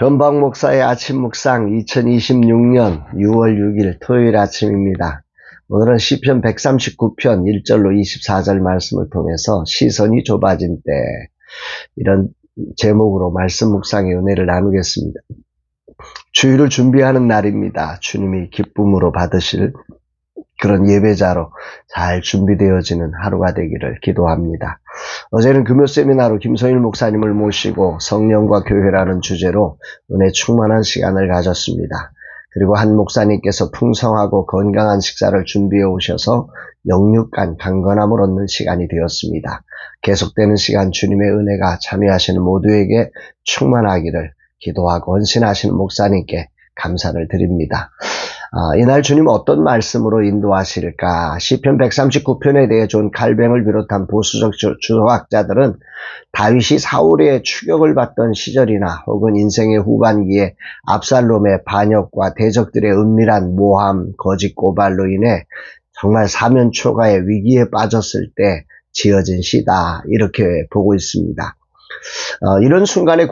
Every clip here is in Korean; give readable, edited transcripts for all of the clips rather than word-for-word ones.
변방 목사의 아침 묵상 2026년 6월 6일 토요일 아침입니다. 오늘은 시편 139편 1절로 24절 말씀을 통해서 시선이 좁아진 때, 이런 제목으로 말씀 묵상의 은혜를 나누겠습니다. 주일을 준비하는 날입니다. 주님이 기쁨으로 받으실 그런 예배자로 잘 준비되어지는 하루가 되기를 기도합니다. 어제는 금요 세미나로 김성일 목사님을 모시고 성령과 교회라는 주제로 은혜 충만한 시간을 가졌습니다. 그리고 한 목사님께서 풍성하고 건강한 식사를 준비해 오셔서 영육간 강건함을 얻는 시간이 되었습니다. 계속되는 시간 주님의 은혜가 참여하시는 모두에게 충만하기를 기도하고 헌신하시는 목사님께 감사를 드립니다. 이날 주님 어떤 말씀으로 인도하실까? 시편 139편에 대해 존 칼뱅을 비롯한 보수적 주석학자들은 다윗이 사울의 추격을 받던 시절이나 혹은 인생의 후반기에 압살롬의 반역과 대적들의 은밀한 모함, 거짓 고발로 인해 정말 사면초가의 위기에 빠졌을 때 지어진 시다, 이렇게 보고 있습니다. 이런 순간의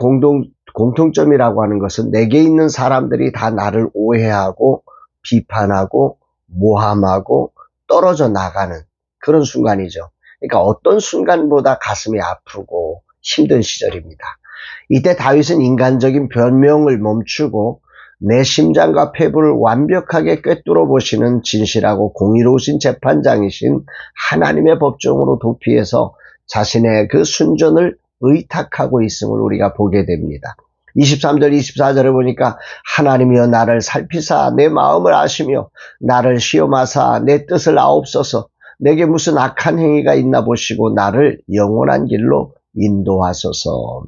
공통점이라고 하는 것은 내게 있는 사람들이 다 나를 오해하고 비판하고 모함하고 떨어져 나가는 그런 순간이죠. 그러니까 어떤 순간보다 가슴이 아프고 힘든 시절입니다. 이때 다윗은 인간적인 변명을 멈추고 내 심장과 폐부를 완벽하게 꿰뚫어 보시는 진실하고 공의로우신 재판장이신 하나님의 법정으로 도피해서 자신의 그 순전을 의탁하고 있음을 우리가 보게 됩니다. 23절 24절에 보니까 하나님이여 나를 살피사 내 마음을 아시며 나를 시험하사 내 뜻을 아옵소서. 내게 무슨 악한 행위가 있나 보시고 나를 영원한 길로 인도하소서.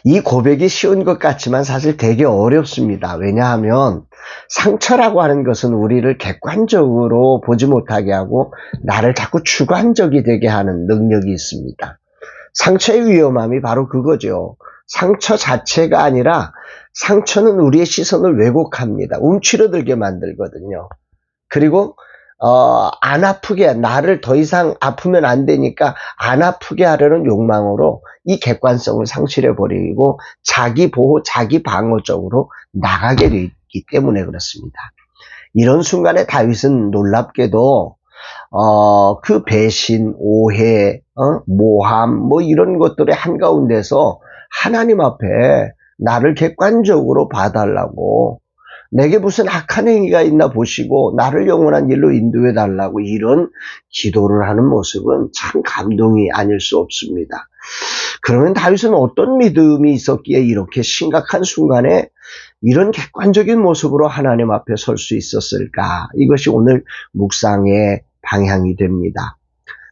이 고백이 쉬운 것 같지만 사실 되게 어렵습니다. 왜냐하면 상처라고 하는 것은 우리를 객관적으로 보지 못하게 하고 나를 자꾸 주관적이 되게 하는 능력이 있습니다. 상처의 위험함이 바로 그거죠. 상처 자체가 아니라 상처는 우리의 시선을 왜곡합니다. 움츠러들게 만들거든요. 그리고 안 아프게, 나를 더 이상 아프면 안 되니까 안 아프게 하려는 욕망으로 이 객관성을 상실해버리고 자기 보호, 자기 방어적으로 나가게 되기 때문에 그렇습니다. 이런 순간에 다윗은 놀랍게도 그 배신, 오해, 모함, 이런 것들의 한가운데서 하나님 앞에 나를 객관적으로 봐달라고, 내게 무슨 악한 행위가 있나 보시고 나를 영원한 길로 인도해 달라고 이런 기도를 하는 모습은 참 감동이 아닐 수 없습니다. 그러면 다윗은 어떤 믿음이 있었기에 이렇게 심각한 순간에 이런 객관적인 모습으로 하나님 앞에 설 수 있었을까? 이것이 오늘 묵상의 방향이 됩니다.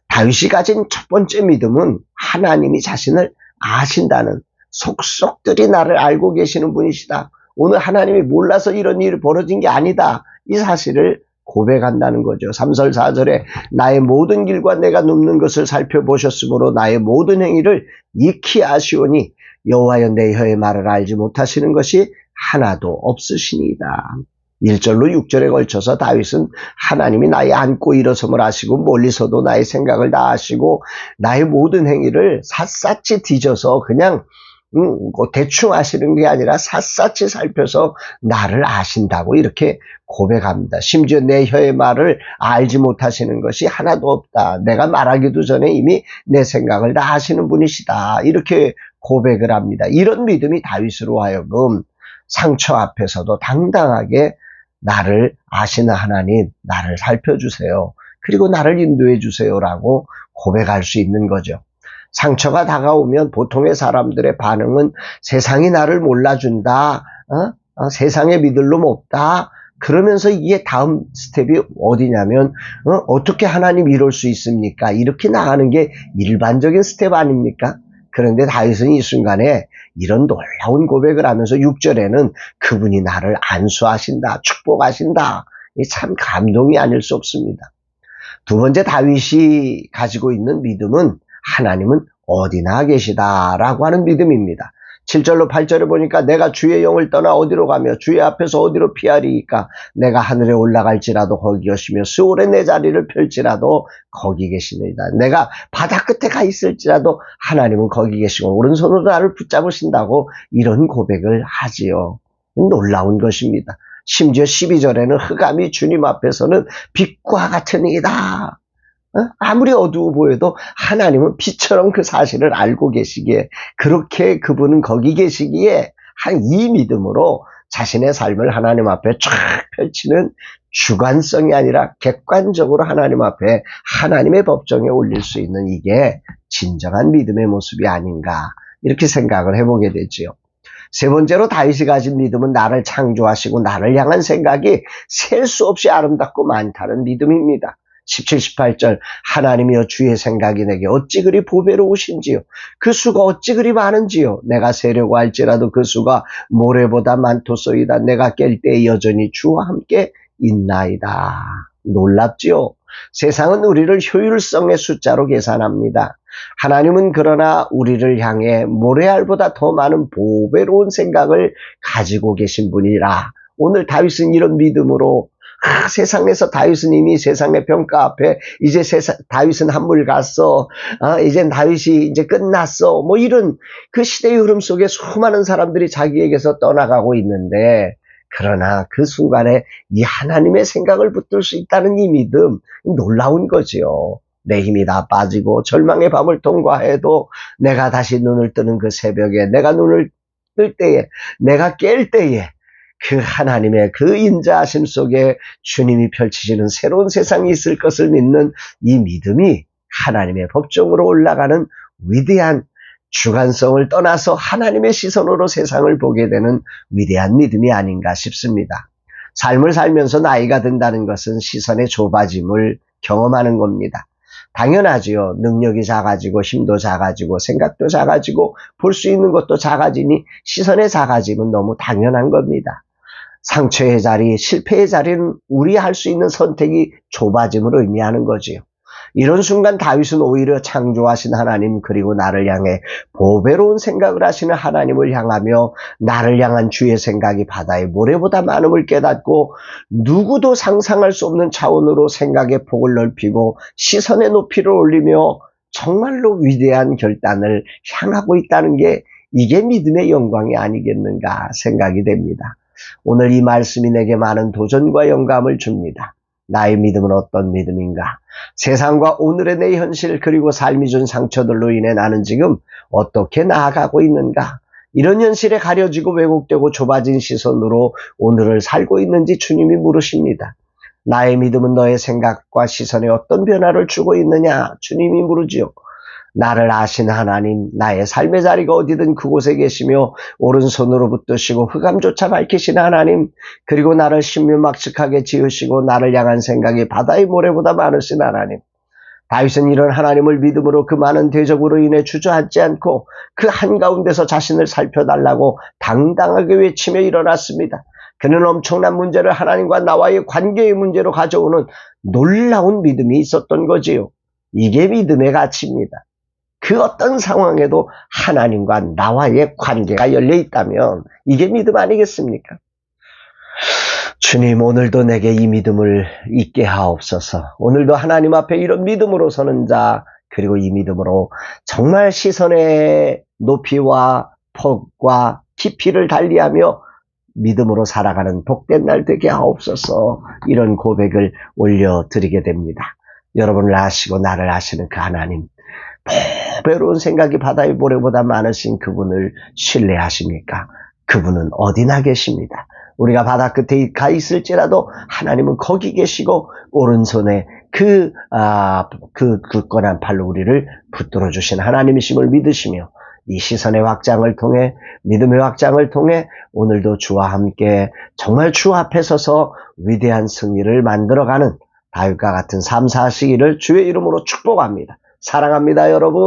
다윗이 가진 첫 번째 믿음은 하나님이 자신을 아신다는, 속속들이 나를 알고 계시는 분이시다. 오늘 하나님이 몰라서 이런 일이 벌어진 게 아니다. 이 사실을 고백한다는 거죠. 3절 4절에 나의 모든 길과 내가 눕는 것을 살펴보셨으므로 나의 모든 행위를 익히 아시오니 여호와여 내 혀의 말을 알지 못하시는 것이 하나도 없으시니이다. 1절로 6절에 걸쳐서 다윗은 하나님이 나의 앉고 일어섬을 아시고 멀리서도 나의 생각을 다 아시고 나의 모든 행위를 샅샅이 뒤져서 그냥 대충 아시는 게 아니라 샅샅이 살펴서 나를 아신다고 이렇게 고백합니다. 심지어 내 혀의 말을 알지 못하시는 것이 하나도 없다. 내가 말하기도 전에 이미 내 생각을 다 아시는 분이시다. 이렇게 고백을 합니다. 이런 믿음이 다윗으로 하여금 상처 앞에서도 당당하게 나를 아시는 하나님, 나를 살펴주세요. 그리고 나를 인도해 주세요라고 고백할 수 있는 거죠. 상처가 다가오면 보통의 사람들의 반응은 세상이 나를 몰라준다, 세상에 믿을 놈 없다. 그러면서 이게 다음 스텝이 어디냐면 어떻게 하나님 이럴 수 있습니까? 이렇게 나가는 게 일반적인 스텝 아닙니까? 그런데 다윗은 이 순간에 이런 놀라운 고백을 하면서 6절에는 그분이 나를 안수하신다, 축복하신다. 이 참 감동이 아닐 수 없습니다. 두 번째 다윗이 가지고 있는 믿음은 하나님은 어디나 계시다라고 하는 믿음입니다. 7절로 8절에 보니까 내가 주의 영을 떠나 어디로 가며 주의 앞에서 어디로 피하리이까 내가 하늘에 올라갈지라도 거기 계시며 수월에 내 자리를 펼지라도 거기 계시니이다. 내가 바다 끝에 가 있을지라도 하나님은 거기 계시고 오른손으로 나를 붙잡으신다고 이런 고백을 하지요. 놀라운 것입니다. 심지어 12절에는 흑암이 주님 앞에서는 빛과 같은 이다. 아무리 어두워 보여도 하나님은 빛처럼 그 사실을 알고 계시기에 그렇게 그분은 거기 계시기에 한 이 믿음으로 자신의 삶을 하나님 앞에 쫙 펼치는 주관성이 아니라 객관적으로 하나님 앞에 하나님의 법정에 올릴 수 있는 이게 진정한 믿음의 모습이 아닌가 이렇게 생각을 해보게 되지요. 세 번째로 다윗이 가진 믿음은 나를 창조하시고 나를 향한 생각이 셀 수 없이 아름답고 많다는 믿음입니다. 17, 18절 하나님이여 주의 생각이 내게 어찌 그리 보배로우신지요. 그 수가 어찌 그리 많은지요. 내가 세려고 할지라도 그 수가 모래보다 많도소이다. 내가 깰 때 여전히 주와 함께 있나이다. 놀랍지요. 세상은 우리를 효율성의 숫자로 계산합니다. 하나님은 그러나 우리를 향해 모래알보다 더 많은 보배로운 생각을 가지고 계신 분이라. 오늘 다윗은 이런 믿음으로 세상에서 다윗은 이미 세상의 평가 앞에 이제 다윗은 한물 갔어. 이젠 다윗이 이제 끝났어. 뭐 이런 그 시대의 흐름 속에 수많은 사람들이 자기에게서 떠나가고 있는데 그러나 그 순간에 이 하나님의 생각을 붙들 수 있다는 이 믿음 놀라운 거지요. 내 힘이 다 빠지고 절망의 밤을 통과해도 내가 다시 눈을 뜨는 그 새벽에 내가 눈을 뜰 때에 내가 깰 때에 그 하나님의 그 인자하심 속에 주님이 펼치시는 새로운 세상이 있을 것을 믿는 이 믿음이 하나님의 법정으로 올라가는 위대한 주관성을 떠나서 하나님의 시선으로 세상을 보게 되는 위대한 믿음이 아닌가 싶습니다. 삶을 살면서 나이가 든다는 것은 시선의 좁아짐을 경험하는 겁니다. 당연하지요. 능력이 작아지고 힘도 작아지고 생각도 작아지고 볼 수 있는 것도 작아지니 시선의 작아짐은 너무 당연한 겁니다. 상처의 자리, 실패의 자리는 우리 할 수 있는 선택이 좁아짐을 의미하는 거지요. 이런 순간 다윗은 오히려 창조하신 하나님 그리고 나를 향해 보배로운 생각을 하시는 하나님을 향하며 나를 향한 주의 생각이 바다의 모래보다 많음을 깨닫고 누구도 상상할 수 없는 차원으로 생각의 폭을 넓히고 시선의 높이를 올리며 정말로 위대한 결단을 향하고 있다는 게 이게 믿음의 영광이 아니겠는가 생각이 됩니다. 오늘 이 말씀이 내게 많은 도전과 영감을 줍니다. 나의 믿음은 어떤 믿음인가? 세상과 오늘의 내 현실 그리고 삶이 준 상처들로 인해 나는 지금 어떻게 나아가고 있는가? 이런 현실에 가려지고 왜곡되고 좁아진 시선으로 오늘을 살고 있는지 주님이 물으십니다. 나의 믿음은 너의 생각과 시선에 어떤 변화를 주고 있느냐? 주님이 물으지요. 나를 아신 하나님, 나의 삶의 자리가 어디든 그곳에 계시며 오른손으로 붙드시고 흑암조차 밝히신 하나님, 그리고 나를 신묘막측하게 지으시고 나를 향한 생각이 바다의 모래보다 많으신 하나님. 다윗은 이런 하나님을 믿음으로 그 많은 대적으로 인해 주저앉지 않고 그 한가운데서 자신을 살펴달라고 당당하게 외치며 일어났습니다. 그는 엄청난 문제를 하나님과 나와의 관계의 문제로 가져오는 놀라운 믿음이 있었던 거지요. 이게 믿음의 가치입니다. 그 어떤 상황에도 하나님과 나와의 관계가 열려 있다면 이게 믿음 아니겠습니까? 주님 오늘도 내게 이 믿음을 있게 하옵소서. 오늘도 하나님 앞에 이런 믿음으로 서는 자 그리고 이 믿음으로 정말 시선의 높이와 폭과 깊이를 달리하며 믿음으로 살아가는 복된 날 되게 하옵소서. 이런 고백을 올려드리게 됩니다. 여러분을 아시고 나를 아시는 그 하나님 보배로운 생각이 바다의 모래보다 많으신 그분을 신뢰하십니까? 그분은 어디나 계십니다. 우리가 바다 끝에 가 있을지라도 하나님은 거기 계시고 오른손에 그 굳건한 팔로 우리를 붙들어 주신 하나님이심을 믿으시며 이 시선의 확장을 통해 믿음의 확장을 통해 오늘도 주와 함께 정말 주 앞에 서서 위대한 승리를 만들어가는 다윗과 같은 삶 사시기를 주의 이름으로 축복합니다. 사랑합니다, 여러분.